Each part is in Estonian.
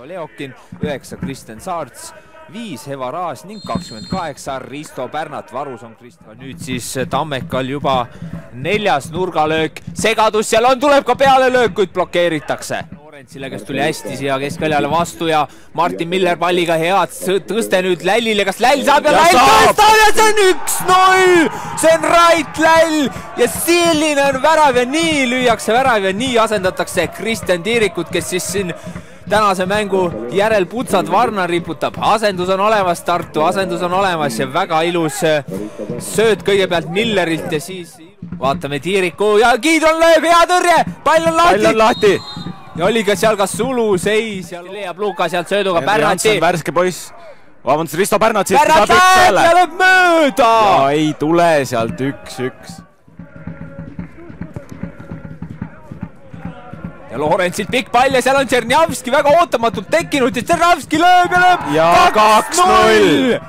Leokin, 9 Kristjan Saarts, 5 Eva Raas ning 28 Risto Pärnat. Varus on Kristjan. Nüüd siis Tammekal juba 4. nurgalöök. Segadus seal on, tuleb ka pealelöök, kuid blokeeritakse. Lorentsile, kes tuli hästi siia keskväljale vastu ja Martin Miller palliga head tõste nüüd Lällile. Kas Läll saab ja Läll tõstab ja see on 1-0! See on Rait Läll ja selline on värav ja nii lüüakse värav ja nii asendatakse Kristjan Tiirikut, kes siis siin tänase mängu järel putsad varna riputab. Asendus on olemas, Tartu asendus on olemas ja väga ilus sööt kõigepealt Millerilt ja siis vaatame Tiiriku ja Giidron lööb, hea tõrje, pall on lahti. Ja oli ka seal kas Sulu, seis ja leiab Luka sealt sööduga Pärnati. Värske poiss. Vabandust, Risto Pärnat. Pärnat läheb ja lööb mööda. Ja ei tule sealt 1-1. Ja Lorentsilt pikk pall ja seal on Tšernjavski väga ootamatult tekkinud ja Tšernjavski lööb ja lööb ja 2-0.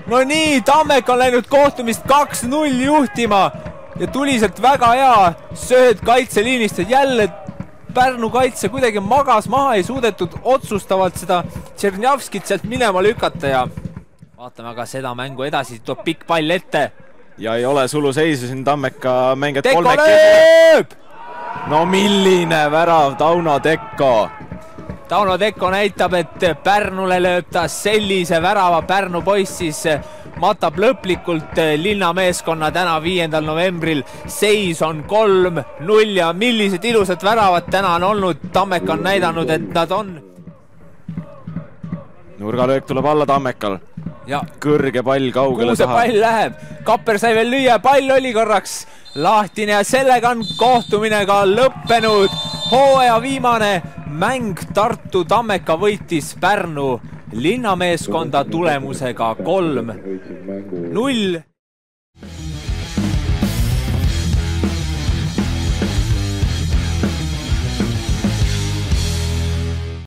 No nii, Tammek on läinud kohtumist 2-0 juhtima ja tuliselt väga hea sööd kaitseliinist ja jälle Pärnu kaitse kuidagi magas maha, ei suudetud otsustavalt seda Tšernjavskit sealt minema lükata ja vaatame aga seda mängu edasi, tuleb pikk pall ette. Ja ei ole Sulu seisu siin Tammeka mängijad Teko lööb! No milline värav Tauno Tekko. Tauno Tekko näitab, et Pärnule lööb ta sellise värava. Pärnu poiss siis matab lõplikult linnameeskonna täna 5. novembril. Seis on 3-0 ja millised ilusad väravad täna on olnud. Tammek on näidanud, et nad on. Nurgalöök tuleb alla Tammekal. Ja kõrge pall kaugele taha. Kuhu see pall läheb? Kapper sai veel lüüa, pall oli korraks lahtine ja sellega on kohtumine ka lõppenud. Hooaja viimane mäng Tartu Tammeka võitis Pärnu linnameeskonda tulemusega 3-0.